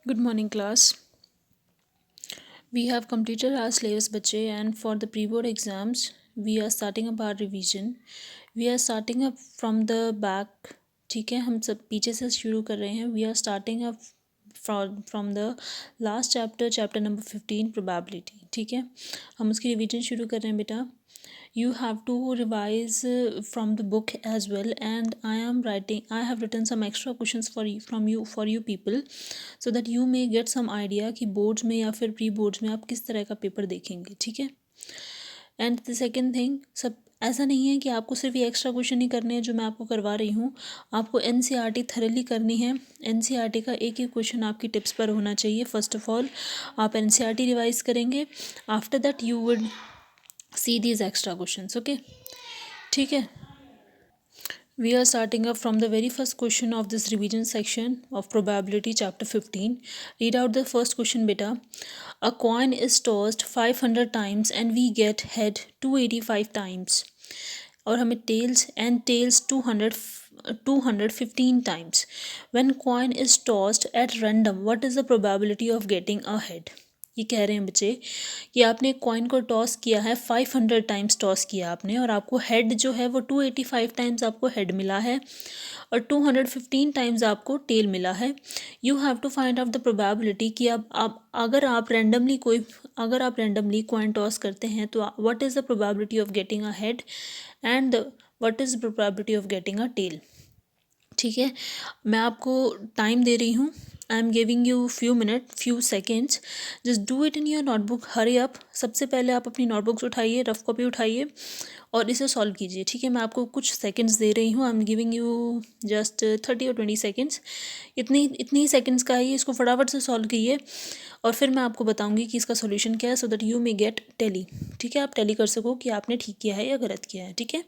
Good morning, class. We have completed our syllabus, बच्चे, and for the pre-board exams, we are starting up our revision. We are starting up from the back. ठीक है, हम सब पीछे से शुरू कर रहे हैं. We are starting up from the last chapter number 15, probability. ठीक है, हम उसकी revision शुरू कर रहे हैं बेटा. You have to revise from the book as well, and I have written some extra questions for you people, so that you may get some idea कि बोर्ड्स में या फिर प्री बोर्ड्स में आप किस तरह का पेपर देखेंगे. ठीक है. एंड द सेकेंड थिंग, सब ऐसा नहीं है कि आपको सिर्फ ये एक्स्ट्रा क्वेश्चन ही करने हैं जो मैं आपको करवा रही हूँ. आपको एनसीईआरटी थरली करनी है. एनसीईआरटी का एक एक क्वेश्चन आपकी टिप्स पर होना चाहिए. फर्स्ट ऑफ ऑल आप एनसीईआरटी रिवाइज करेंगे. After that you would see these extra questions. Okay, ठीक है. We are starting up from the very first question of this revision section of probability chapter 15. Read out the first question, beta. A coin is tossed 500 times and we get head 285 times. और हमें tails 215 times. When coin is tossed at random, what is the probability of getting a head? ये कह रहे हैं बच्चे कि आपने coin को टॉस किया है, 500 टाइम्स टॉस किया आपने, और आपको हेड जो है वो 285 टाइम्स आपको हेड मिला है और 215 टाइम्स आपको टेल मिला है. You have to find out the probability कि अब अगर आप रैंडमली कॉइन टॉस करते हैं तो what is the probability of getting a head and what is the probability of getting a tail. ठीक है, मैं आपको टाइम दे रही हूँ. I am giving you few seconds. Just do it in your notebook. Hurry up. सबसे पहले आप अपनी नोटबुक्स उठाइए, रफ कॉपी उठाइए और इसे सॉल्व कीजिए. ठीक है, मैं आपको कुछ सेकंड्स दे रही हूँ. I am giving you just 30 और 20 सेकेंड्स. इतनी सेकेंड्स का ही इसको फटाफट से सॉल्व कीजिए और फिर मैं आपको बताऊँगी कि इसका सोल्यूशन क्या है, so that you may gate tally. ठीक है, आप टैली कर सको कि आपने ठीक किया है या गलत किया है. ठीक है,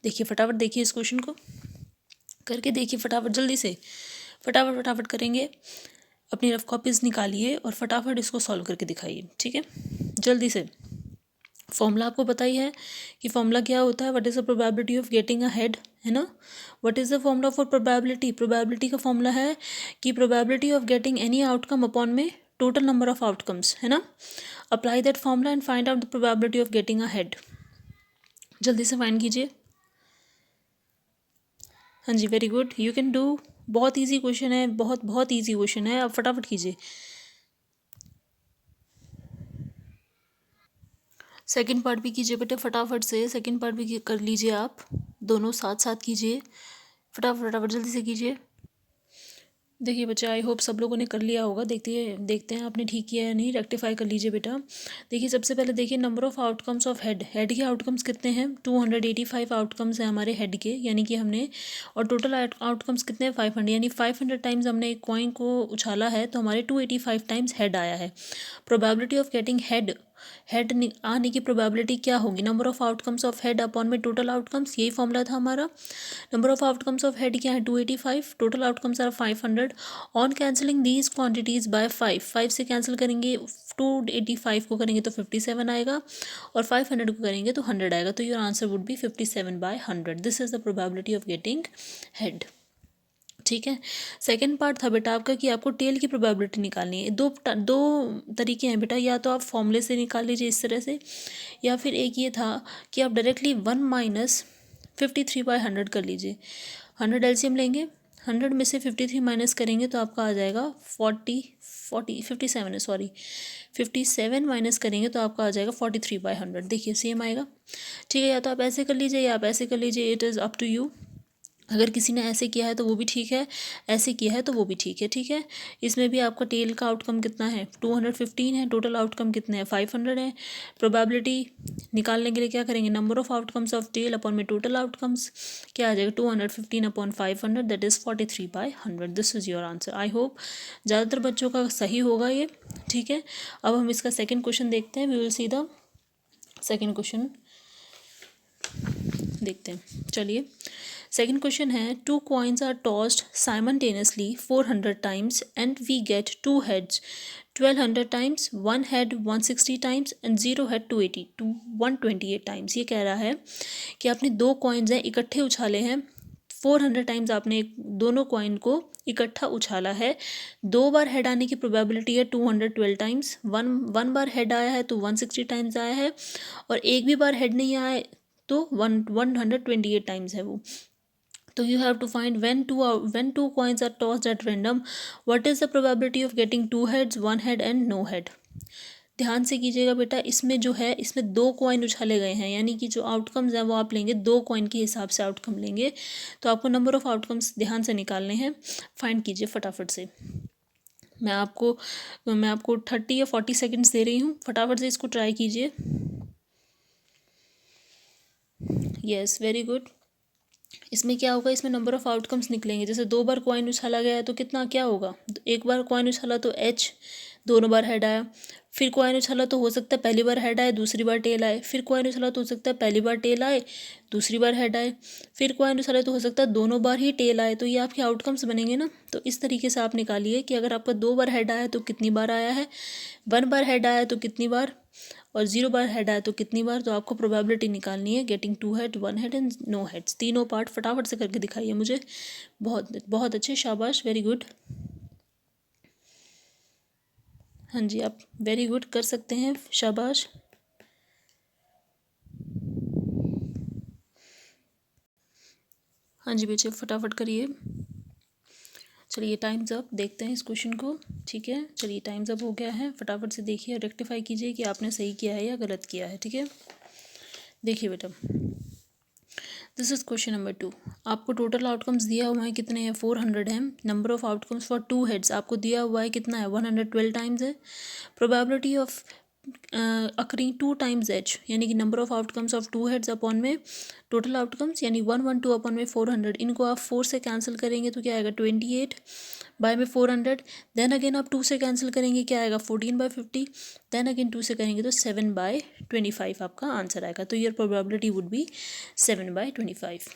देखिए फटाफट देखिए इस क्वेश्चन को करके देखिए. फटाफट जल्दी से फटाफट करेंगे. अपनी रफ कॉपीज़ निकालिए और फटाफट इसको सॉल्व करके दिखाइए. ठीक है, जल्दी से. फॉर्मूला आपको पता ही है कि फॉर्मूला क्या होता है. What is the probability of getting a head, है ना. What is the formula for probability का फॉर्मूला है कि probability of getting any outcome upon में टोटल नंबर ऑफ आउटकम्स, है ना. Apply that formula and find out the probability of getting a head. जल्दी से फाइंड कीजिए. हाँ जी, very good, you can do. बहुत ईजी क्वेश्चन है, बहुत ईजी क्वेश्चन है. आप फटाफट कीजिए. सेकंड पार्ट भी कीजिए बेटे फटाफट से. सेकंड पार्ट भी कर लीजिए आप. दोनों साथ साथ कीजिए. फटाफट जल्दी से कीजिए. देखिए बच्चे, आई होप सब लोगों ने कर लिया होगा. देखते हैं आपने ठीक किया या नहीं. रेक्टिफाई कर लीजिए बेटा. देखिए सबसे पहले देखिए number of outcomes of head के आउटकम्स कितने हैं. 285 आउटकम्स हैं हमारे हेड के, यानी कि हमने, और टोटल आउटकम्स कितने हैं 500, यानी 500 टाइम्स हमने एक कॉइन को उछाला है तो हमारे 285 टाइम्स हेड आया है. प्रोबेबिलिटी ऑफ गेटिंग हेड आने की प्रोबेबिलिटी क्या होगी. Number of outcomes of head upon में टोटल आउटकम्स, यही फॉर्मूला था हमारा. Number of outcomes of head क्या है 285, total outcomes are 500. On cancelling these quantities by 5 से कैंसिल करेंगे. 285 को करेंगे तो 57 आएगा और 500 को करेंगे तो 100 आएगा. तो your answer would be 57/100. This is the probability of getting head. ठीक है, सेकंड पार्ट था बेटा आपका कि आपको टेल की प्रोबेबिलिटी निकालनी है. दो तरीके हैं बेटा. या तो आप फॉर्मूले से निकाल लीजिए इस तरह से, या फिर एक ये था कि आप डायरेक्टली 1 - 53/100 कर लीजिए. 100 एलसीएम लेंगे, 100 में से 53 माइनस करेंगे तो आपका आ जाएगा 57 है, सॉरी 57 माइनस करेंगे तो आपका आ जाएगा 43/100. देखिए सेम आएगा. ठीक है, या तो आप ऐसे कर लीजिए या आप ऐसे कर लीजिए. It is up to you. अगर किसी ने ऐसे किया है तो वो भी ठीक है, ऐसे किया है तो वो भी ठीक है. ठीक है, इसमें भी आपका टेल का आउटकम कितना है 215 है. टोटल आउटकम कितने हैं 500 है. प्रोबेबिलिटी निकालने के लिए क्या करेंगे, number of outcomes of tail upon में टोटल आउटकम्स क्या आ जाएगा 215 upon 500, that is 43/100. This is your answer. I hope ज़्यादातर बच्चों का सही होगा ये. ठीक है, अब हम इसका सेकेंड क्वेश्चन देखते हैं. We will see the second question. देखते हैं, चलिए. सेकेंड क्वेश्चन है, 2 coins are tossed simultaneously 400 times and we get 2 heads 1200 times, 1 head 160 times and 0 head 128 times. ये कह रहा है कि आपने 2 कॉइन्स हैं इकट्ठे उछाले हैं 400 टाइम्स आपने दोनों कॉइन को इकट्ठा उछाला है। 2 बार हेड आने की प्रोबेबिलिटी है 212 टाइम्स, वन बार हेड आया है तो 160 टाइम्स आया है, और एक भी बार हेड नहीं आया तो 128 टाइम्स है वो। तो you have to find when two coins are tossed at random, what is the probability of getting 2 heads, 1 head and no head। ध्यान से कीजिएगा बेटा, इसमें जो है इसमें 2 कॉइन उछाले गए हैं, यानी कि जो आउटकम्स हैं वो आप लेंगे 2 कॉइन के हिसाब से आउटकम लेंगे। तो आपको नंबर ऑफ आउटकम्स ध्यान से निकालने हैं, फाइंड कीजिए फटाफट से। मैं आपको 30 या 40 सेकेंड्स दे रही हूँ, फटाफट से इसको ट्राई कीजिए। Yes, very good. इसमें क्या होगा, इसमें नंबर ऑफ आउटकम्स निकलेंगे। जैसे 2 बार कॉइन उछाला गया है तो कितना क्या होगा, एक बार कॉइन उछाला तो एच, दोनों बार हेड आया। फिर कॉइन उछाला तो हो सकता है पहली बार हेड आए दूसरी बार टेल आए। फिर कॉइन उछाला तो हो सकता है पहली बार टेल आए दूसरी बार हेड आए। फिर कॉइन उछाला तो हो सकता है दोनों बार ही टेल आए। तो ये आपके आउटकम्स बनेंगे ना। तो इस तरीके से आप निकालिए कि अगर आपका 2 बार हेड आया तो कितनी बार आया है, 1 बार हेड आया तो कितनी बार, और 0 बार हेड आया तो कितनी बार। तो आपको प्रोबेबिलिटी निकालनी है getting 2 head, 1 head and no heads. तीनों पार्ट फटाफट से करके दिखाइए मुझे। बहुत बहुत अच्छे, शाबाश, वेरी गुड। हाँ जी, आप वेरी गुड कर सकते हैं, शाबाश। हाँ जी बच्चे, फटाफट करिए। चलिए टाइम्स अप, देखते हैं इस क्वेश्चन को। ठीक है, चलिए टाइम्स अप हो गया है, फटाफट से देखिए, रेक्टिफाई कीजिए कि आपने सही किया है या गलत किया है। ठीक है, देखिए बेटा, दिस इज क्वेश्चन नंबर 2। आपको टोटल आउटकम्स दिया हुआ है कितने हैं, 400 है। Number of outcomes for 2 heads आपको दिया हुआ है कितना है, 112 टाइम्स है। Probability of occurring 2 times H, यानी कि number of outcomes of 2 heads upon में टोटल आउटकम्स, यानी 112 अपॉन में 400। इनको आप 4 से कैंसिल करेंगे तो क्या आएगा, 28 बाय में 400। देन अगेन आप 2 से कैंसिल करेंगे, क्या आएगा, 14/50। देन अगेन 2 से करेंगे तो 7/25 आपका आंसर आएगा। तो योर प्रोबेबिलिटी वुड बी 7/25।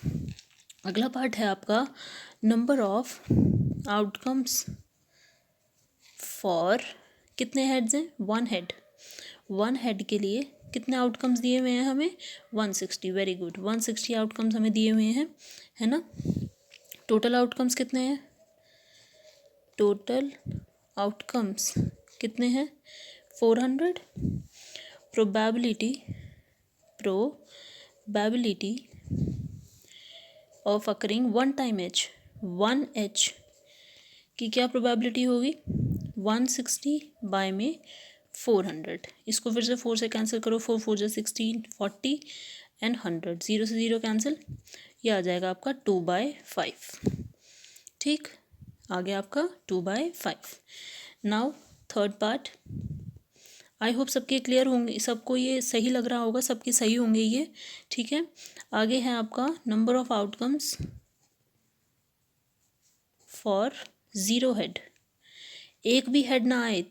अगला पार्ट है आपका नंबर ऑफ आउटकम्स फॉर कितने हेड्स हैं, 1 हेड। 1 हेड के लिए कितने आउटकम्स दिए हुए हैं हमें, 160। वेरी गुड, 160 आउटकम्स हमें दिए हुए हैं, है ना। टोटल आउटकम्स कितने हैं, टोटल आउटकम्स कितने हैं, 400। Probability of occurring 1 time H, 1 H की क्या प्रोबेबिलिटी होगी, 160 बाय में 400। इसको फिर से 4 से कैंसिल करो, 4 4 जा 16, 40 एंड 100, 0 से 0 कैंसिल, ये आ जाएगा आपका 2/5। ठीक, आ गया आपका 2/5। Now third part, I hope सबके क्लियर होंगे, सबको ये सही लग रहा होगा, सबके सही होंगे ये। ठीक है, आगे है आपका number of outcomes for 0 head. एक भी हेड ना आए,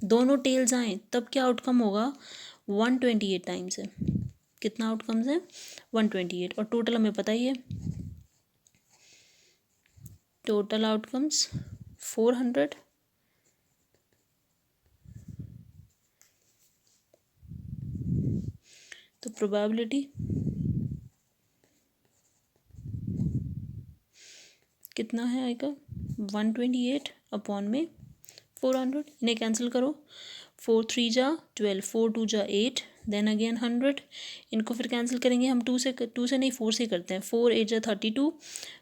दोनों टेल्स आए, तब क्या आउटकम होगा, 128 टाइम्स है। कितना आउटकम्स है, 128। और टोटल हमें पता ही है, टोटल आउटकम्स 400। तो प्रोबेबिलिटी कितना है आएगा, 128 अपॉन में 400। इन्हें कैंसिल करो, 4 3 जा 12, 4 2 जा 8, देन अगेन 100। इनको फिर कैंसिल करेंगे हम 2 से नहीं 4 से करते हैं, 4 8 जा 32,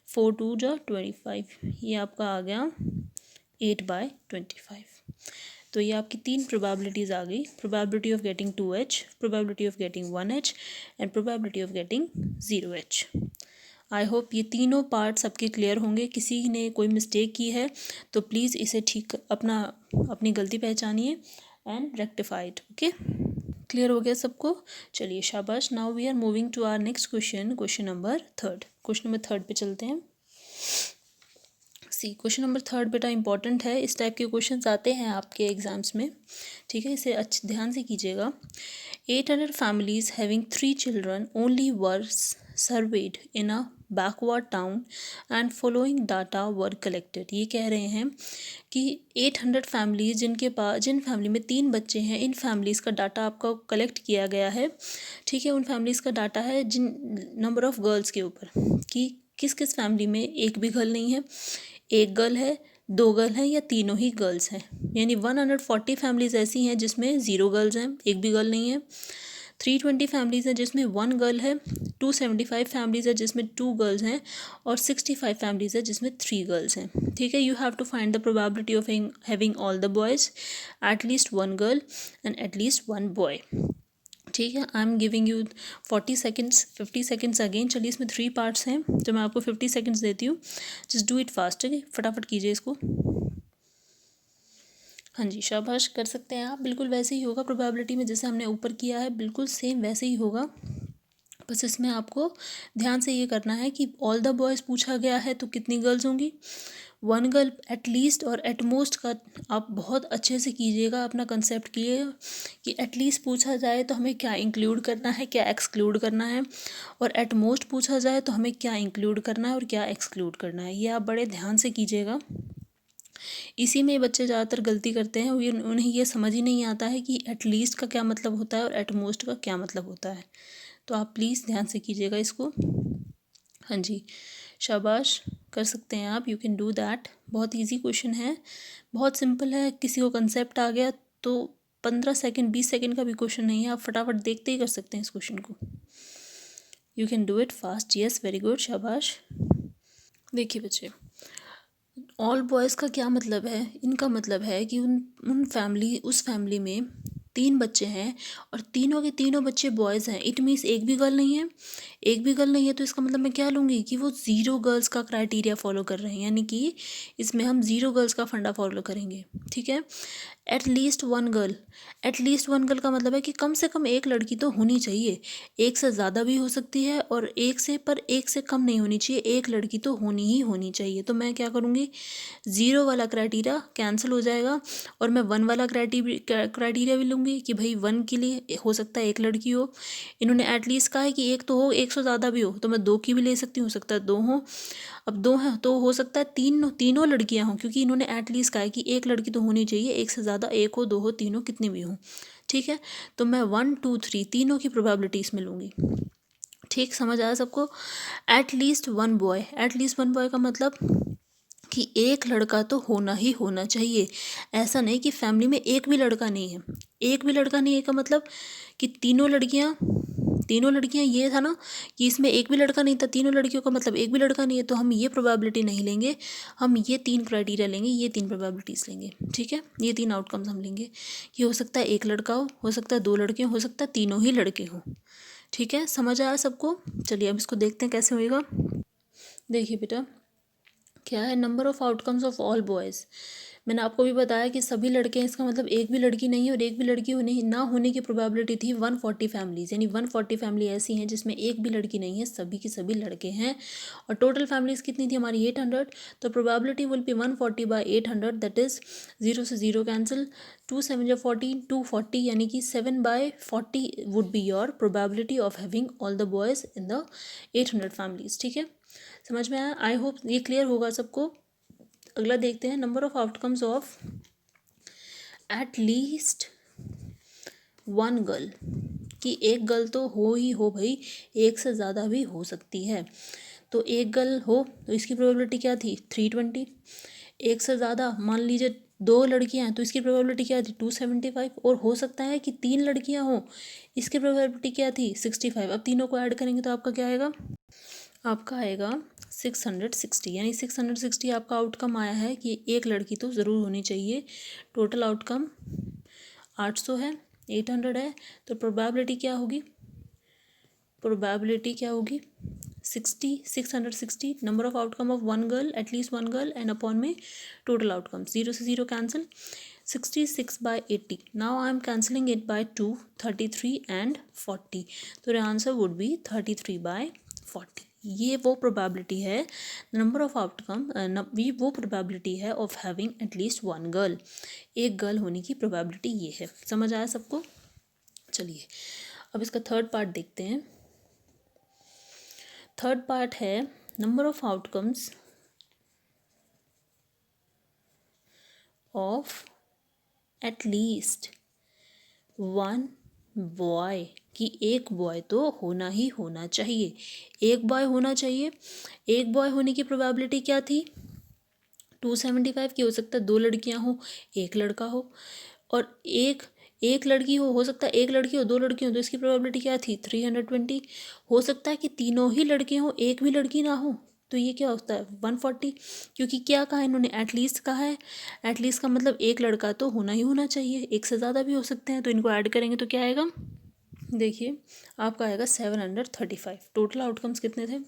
4 2 जा 25, ये आपका आ गया 8/25। तो ये आपकी 3 प्रोबेबिलिटीज़ आ गई, probability of getting 2H, probability of getting 1H and probability of getting 0H। I hope ये तीनों पार्ट सबके क्लियर होंगे। किसी ने कोई मिस्टेक की है तो प्लीज़ इसे ठीक अपनी गलती पहचानिए एंड रेक्टिफाइड। ओके, क्लियर हो गया सबको, चलिए शाबाश। Now we are moving to our next question, question number 3। Question number 3 पे चलते हैं। सी क्वेश्चन नंबर 3 बेटा इंपॉर्टेंट है, इस टाइप के क्वेश्चंस आते हैं आपके एग्जाम्स में। ठीक है, इसे अच्छे ध्यान से कीजिएगा। 800 families having 3 children only were surveyed in a backward town and following data were collected। ये कह रहे हैं कि 800 फैमिलीज़ जिन फैमिली में 3 बच्चे हैं, इन फैमिलीज़ का डाटा आपका कलेक्ट किया गया है। ठीक है, उन फैमिलीज़ का डाटा है जिन नंबर ऑफ़ गर्ल्स के ऊपर कि किस किस फैमिली में एक भी गर्ल नहीं है, एक गर्ल है, दो गर्ल हैं या तीनों ही गर्ल्स हैं। यानी 140 फैमिलीज ऐसी हैं जिसमें 0 गर्ल्स हैं, एक भी गर्ल नहीं है। 320 फैमिलीज़ हैं जिसमें 1 गर्ल है। 275 फैमिलीज़ है जिसमें 2 गर्ल्स हैं और 65 फैमिलीज़ है जिसमें 3 गर्ल्स हैं। ठीक है, you have to find the probability of having all the boys, at least 1 girl and at least 1 boy. ठीक है, I am giving you 40 seconds, 50 seconds again. चलिए, इसमें 3 पार्ट्स हैं तो मैं आपको 50 सेकेंड्स देती हूँ। जस्ट डू इट फास्ट, ठीक है, फटाफट कीजिए इसको। हाँ जी, शाबाश, कर सकते हैं आप। बिल्कुल वैसे ही होगा प्रोबेबिलिटी में जैसे हमने ऊपर किया है, बिल्कुल सेम वैसे ही होगा। बस इसमें आपको ध्यान से ये करना है कि ऑल द बॉयज़ पूछा गया है तो कितनी गर्ल्स होंगी, 1 गर्ल एट लीस्ट और एट मोस्ट का आप बहुत अच्छे से कीजिएगा, अपना कंसेप्ट कीजिएगा कि एट लीस्ट पूछा जाए तो हमें क्या इंक्लूड करना है, क्या एक्सक्लूड करना है, और एट मोस्ट पूछा जाए तो हमें क्या इंक्लूड करना है और क्या एक्सक्लूड करना है। ये आप बड़े ध्यान से कीजिएगा। इसी में बच्चे ज़्यादातर गलती करते हैं, उन्हें ये समझ ही नहीं आता है कि एट लीस्ट का क्या मतलब होता है और एट मोस्ट का क्या मतलब होता है। तो आप प्लीज़ ध्यान से कीजिएगा इसको। हाँ जी, शाबाश, कर सकते हैं आप, यू कैन डू दैट। बहुत इजी क्वेश्चन है, बहुत सिंपल है। किसी को कंसेप्ट आ गया तो 15 सेकेंड 20 सेकेंड का भी क्वेश्चन नहीं है, आप फटाफट देखते ही कर सकते हैं इस क्वेश्चन को। You can do it fast, yes, very good, शाबाश। देखिए बच्चे, ऑल बॉयज़ का क्या मतलब है, इनका मतलब है कि उस फैमिली में 3 बच्चे हैं और तीनों के तीनों बच्चे बॉयज़ हैं। इट मीन्स एक भी गर्ल नहीं है, एक भी गर्ल नहीं है, तो इसका मतलब मैं क्या लूँगी कि वो 0 गर्ल्स का क्राइटेरिया फॉलो कर रहे हैं, यानी कि इसमें हम 0 गर्ल्स का फंडा फॉलो करेंगे। ठीक है, eight least 1 girl, eight least 1 girl का मतलब है कि कम से कम एक लड़की तो होनी चाहिए। एक से ज़्यादा भी हो सकती है और एक से कम नहीं होनी चाहिए, एक लड़की तो होनी ही होनी चाहिए। तो मैं क्या करूँगी, 0 वाला क्राइटेरिया कैंसिल हो जाएगा और मैं 1 वाला क्राइटेरिया भी लूँगी कि भाई 1 के लिए हो सकता है एक लड़की हो। इन्होंने एटलीस्ट कहा है कि एक तो हो, एक से ज़्यादा भी हो, तो मैं 2 की भी ले सकती हूँ, हो सकता है 2 हो। अब 2 है तो हो सकता है तीनों लड़कियाँ हों, क्योंकि इन्होंने एटलीस्ट कहा है कि एक लड़की तो होनी चाहिए, एक से ज़्यादा, एक हो, 2 हो, तीनों, कितनी भी हों। ठीक है, तो मैं 1 2 3 तीनों की प्रोबेबिलिटी इसमें लूँगी। ठीक, समझ आया सबको। Eight least 1 boy, eight least 1 boy का मतलब कि एक लड़का तो होना ही होना चाहिए। ऐसा नहीं कि फैमिली में एक भी लड़का नहीं है। एक भी लड़का नहीं है का मतलब कि तीनों लड़कियां, ये था ना कि इसमें एक भी लड़का नहीं था, तीनों लड़कियों का मतलब एक भी लड़का नहीं है, तो हम ये प्रोबेबिलिटी नहीं लेंगे, हम ये 3 क्राइटेरिया लेंगे, ये 3 प्रोबेबिलिटीज़ लेंगे। ठीक है, ये 3 आउटकम्स हम लेंगे कि हो सकता है एक लड़का हो सकता है 2 लड़के हो सकता है तीनों ही लड़के हों। ठीक है, समझ आया सबको। चलिए अब इसको देखते हैं कैसे होएगा। देखिए बेटा, क्या है, number of outcomes of all boys. मैंने आपको भी बताया कि सभी लड़के हैं, इसका मतलब एक भी लड़की नहीं है, और एक भी लड़की ना होने की प्रोबेबिलिटी थी 140 फैमिलीज़, यानी 140 फैमिली ऐसी हैं जिसमें एक भी लड़की नहीं है, सभी की सभी लड़के हैं। और टोटल फैमिलीज़ कितनी थी हमारी, 800। तो probability will be 140/800, that is 0 से 0 कैंसिल, 2 7 जा 40, 240, यानी कि 7/40 would be your probability of having all the boys in the 800 families. ठीक है, समझ में आया, आई होप ये क्लियर होगा सबको। अगला देखते हैं, number of outcomes of eight least 1 girl, कि एक गर्ल तो हो ही हो भाई, एक से ज़्यादा भी हो सकती है। तो एक गर्ल हो तो इसकी प्रोबेबिलिटी क्या थी, 320। एक से ज़्यादा मान लीजिए 2 लड़कियां हैं तो इसकी प्रोबेबिलिटी क्या थी, 275। और हो सकता है कि 3 लड़कियां हों, इसकी प्रोबेबिलिटी क्या थी, 65। अब तीनों को ऐड करेंगे तो आपका क्या आएगा, आपका आएगा 660, यानी 660 आपका आउटकम आया है कि एक लड़की तो ज़रूर होनी चाहिए। टोटल आउटकम 800 है, 800 है, तो प्रोबेबिलिटी क्या होगी, 660, number of outcome of 1 girl, at least 1 girl, and upon में टोटल आउटकम, 0 से 0 cancel, 66/80। Now I am cancelling it by 2, 33 and 40, तो आंसर वुड बी 33/40। ये वो प्रोबेबिलिटी है, नंबर ऑफ आउटकम, वो प्रोबेबिलिटी है ऑफ हैविंग एटलीस्ट 1 गर्ल, एक girl होने की प्रोबेबिलिटी ये है। समझ आया सबको। चलिए अब इसका थर्ड पार्ट देखते हैं। थर्ड पार्ट है number of outcomes of eight least 1 boy कि एक बॉय तो होना ही होना चाहिए, एक बॉय होना चाहिए। एक बॉय होने की प्रोबेबिलिटी क्या थी? 275 की। हो सकता है दो लड़कियां हो, एक लड़का हो, और एक लड़की हो सकता है एक लड़की हो, दो लड़की हो, तो इसकी प्रोबेबिलिटी क्या थी? 320। हो सकता है कि तीनों ही लड़के हों, एक भी लड़की ना हो, तो ये क्या होता है? 140। क्योंकि क्या कहा इन्होंने? एटलीस्ट कहा है। एटलीस्ट का मतलब एक लड़का तो होना ही होना चाहिए, एक से ज़्यादा भी हो सकते हैं, तो इनको ऐड करेंगे तो क्या आएगा? देखिए आपका आएगा 735। टोटल आउटकम्स कितने थे?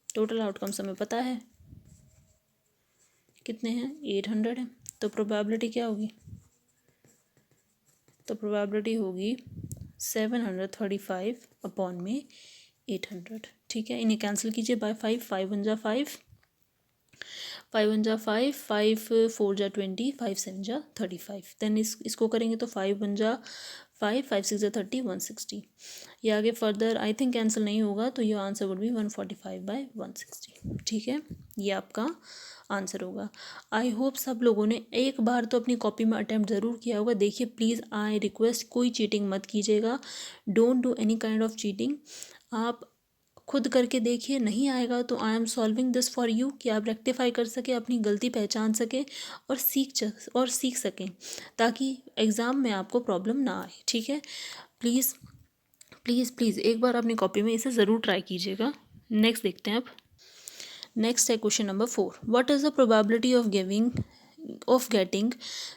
टोटल आउटकम्स हमें पता है कितने हैं, 800 है। तो प्रोबेबिलिटी क्या होगी? तो प्रोबेबिलिटी होगी 735 अपॉन में 800। ठीक है, इन्हें कैंसिल कीजिए बाय 5। 5 वन जा 5, 5 वन जा 5, 5 4 जा 20, 5 7 जा 35। देन इसको करेंगे तो 5 वन जा 5, 5 6 जा 30, 160। ये आगे फर्दर आई थिंक कैंसिल नहीं होगा, तो ये आंसर वुड बी 145 बाय 160। ठीक है, ये आपका आंसर होगा। आई होप सब लोगों ने एक बार तो अपनी कॉपी में अटैम्प्ट ज़रूर किया होगा। देखिए प्लीज़ आई रिक्वेस्ट, कोई चीटिंग मत कीजिएगा, don't do any kind of cheating. आप खुद करके देखिए, नहीं आएगा तो I am solving this for you, कि आप रेक्टिफाई कर सकें, अपनी गलती पहचान सकें और सीख सकें, ताकि एग्ज़ाम में आपको प्रॉब्लम ना आए। ठीक है, प्लीज़ प्लीज़ प्लीज़ एक बार अपनी कॉपी में इसे ज़रूर ट्राई कीजिएगा। नेक्स्ट देखते हैं अब। नेक्स्ट है question number 4। What is the probability of getting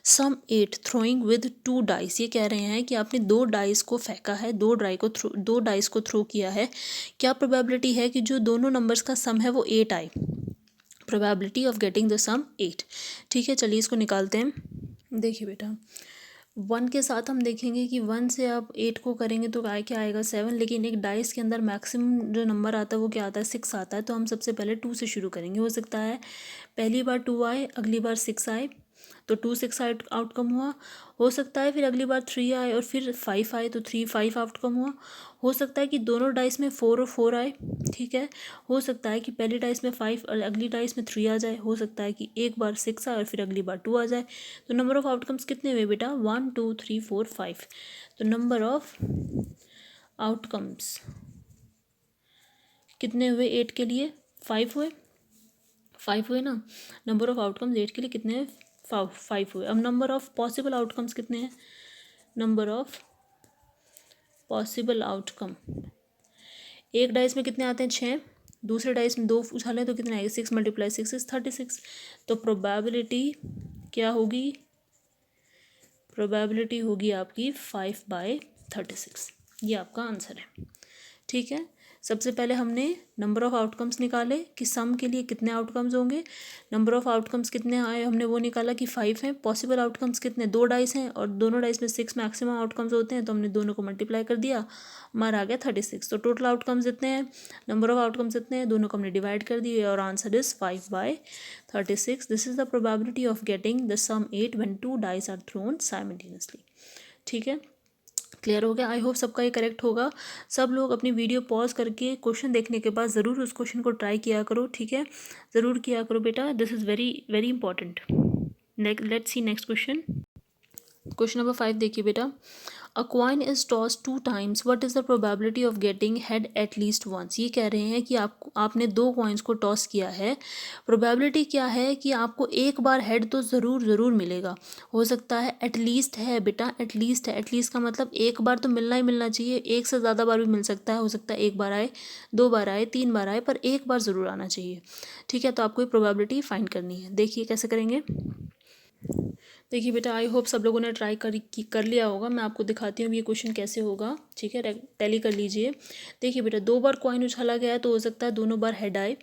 sum 8 throwing with 2 dice? ये कह रहे हैं कि आपने दो डाइस को फेंका है, दो डाइस को थ्रो किया है। क्या प्रोबेबिलिटी है कि जो दोनों नंबर्स का सम है वो 8 आए? Probability of getting the sum 8। ठीक है, चलिए इसको निकालते हैं। देखिए बेटा, 1 के साथ हम देखेंगे कि 1 से आप 8 को करेंगे तो क्या आएगा? 7। लेकिन एक डाइस के अंदर मैक्सिमम जो नंबर आता है वो क्या आता है? 6 आता है। तो हम सबसे पहले 2 से शुरू करेंगे। हो सकता है पहली बार 2 आए, अगली बार 6 आए, तो 2 6 आउटकम हुआ। हो सकता है फिर अगली बार 3 आए और फिर 5 आए, तो 3 5 आउटकम हुआ। हो सकता है कि दोनों डाइस में 4 और 4 आए। ठीक है, हो सकता है कि पहली डाइस में 5 और अगली डाइस में 3 आ जाए। हो सकता है कि एक बार 6 आए और फिर अगली बार 2 आ जाए। तो नंबर ऑफ आउटकम्स कितने हुए बेटा? 1 2 3 4 5। तो नंबर ऑफ आउटकम्स कितने हुए 8 के लिए? 5 हुए। 5 हुए ना। नंबर ऑफ आउटकम्स 8 के लिए कितने हैं? 5 हुए। अब नंबर ऑफ पॉसिबल आउटकम्स कितने हैं? नंबर ऑफ पॉसिबल आउटकम, एक डाइस में कितने आते हैं? 6। दूसरे डाइस में 2 उछालें तो कितने आएंगे? 6 × 6 इज 36। तो प्रोबेबिलिटी क्या होगी? प्रोबेबिलिटी होगी आपकी 5/36। ये आपका आंसर है। ठीक है, सबसे पहले हमने नंबर ऑफ आउटकम्स निकाले कि सम के लिए कितने आउटकम्स होंगे। नंबर ऑफ आउटकम्स कितने आए हमने वो निकाला कि 5 हैं। पॉसिबल आउटकम्स कितने? 2 डाइस हैं और दोनों डाइस में 6 मैक्सिमम आउटकम्स होते हैं, तो हमने दोनों को मल्टीप्लाई कर दिया, हमारा आ गया 36। तो टोटल आउटकम्स इतने हैं, नंबर ऑफ आउटकम्स इतने हैं, दोनों को हमने डिवाइड कर दिए और answer is 5/36। This is the probability of getting the sum 8 when 2 dice are thrown simultaneously. ठीक है, क्लियर हो गया? आई होप सबका ये करेक्ट होगा। सब लोग अपनी वीडियो पॉज करके क्वेश्चन देखने के बाद ज़रूर उस क्वेश्चन को ट्राई किया करो। ठीक है, ज़रूर किया करो बेटा, this is very very important. Let's see next question. Question number 5 देखिए बेटा, a coin is toss 2 times, what is the probability of getting head at least once? ये कह रहे हैं कि आपने 2 कॉइन्स को टॉस किया है, प्रोबेबिलिटी क्या है कि आपको एक बार हेड तो ज़रूर ज़रूर मिलेगा। हो सकता है एटलीस्ट है बेटा, एटलीस्ट है। एटलीस्ट का मतलब एक बार तो मिलना ही मिलना चाहिए, एक से ज़्यादा बार भी मिल सकता है। हो सकता है एक बार आए, 2 बार आए, 3 बार आए, पर एक बार ज़रूर आना चाहिए। ठीक है, तो आपको ये प्रोबेबिलिटी फाइंड करनी है। देखिए कैसे करेंगे। देखिए बेटा, आई होप सब लोगों ने ट्राई कर लिया होगा। मैं आपको दिखाती हूँ ये क्वेश्चन कैसे होगा। ठीक है, टैली कर लीजिए। देखिए बेटा, 2 बार कॉइन उछाला गया है, तो हो सकता है दोनों बार हेड आए।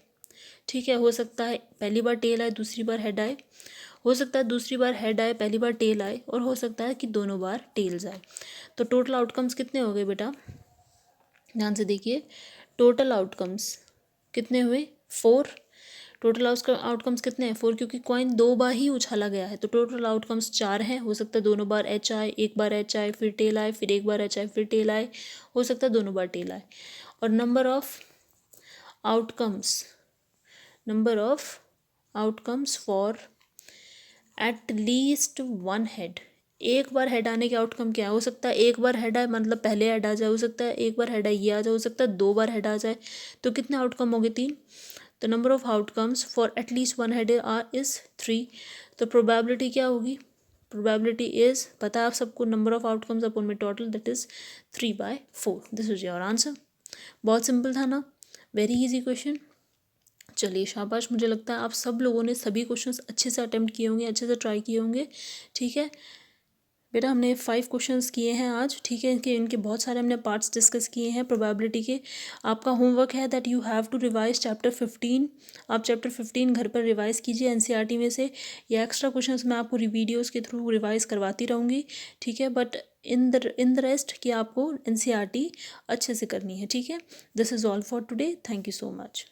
ठीक है, हो सकता है पहली बार टेल आए, दूसरी बार हेड आए। हो सकता है दूसरी बार हेड आए, पहली बार टेल आए, और हो सकता है कि दोनों बार टेल्स आए। तो टोटल आउटकम्स कितने हो गए बेटा? ध्यान से देखिए, टोटल आउटकम्स कितने हुए? 4। टोटल आउटकम्स कितने हैं? 4, क्योंकि कॉइन 2 बार ही उछाला गया है, तो टोटल आउटकम्स 4 हैं। हो सकता है दोनों बार एच आए, एक बार एच आए फिर टेल आए, फिर एक बार एच आए फिर टेल आए। हो सकता है दोनों बार टेल आए। और number of outcomes for eight least 1 head, एक बार हेड आने के आउटकम क्या हो सकता है, एक बार हेड आए मतलब पहले हेड आ जाए, हो सकता है एक बार हेड आए ये आ जाए, हो सकता है 2 बार हेड आ जाए। तो कितने आउटकम हो गए, 3। तो number of outcomes for at least 1 head are is 3। तो प्रोबेबिलिटी क्या होगी, प्रोबेबिलिटी इज, पता है आप सबको, नंबर ऑफ आउटकम्स अपॉन में total, that is 3/4। This is your answer. बहुत सिंपल था ना, वेरी इजी क्वेश्चन। चलिए शाबाश, मुझे लगता है आप सब लोगों ने सभी क्वेश्चंस अच्छे से अटेम्प्ट किए होंगे, अच्छे से ट्राई किए होंगे। ठीक है बेटा, हमने 5 क्वेश्चंस किए हैं आज। ठीक है, इनके बहुत सारे हमने पार्ट्स डिस्कस किए हैं प्रोबेबिलिटी के। आपका होमवर्क है that you have to revise chapter 15। आप चैप्टर 15 घर पर रिवाइज कीजिए एनसीईआरटी में से, या एक्स्ट्रा क्वेश्चंस मैं आपको वीडियोज़ के थ्रू रिवाइज करवाती रहूँगी। ठीक है, बट इन द रेस्ट कि आपको एनसीईआरटी अच्छे से करनी है। ठीक है, this is all for today, thank you so much.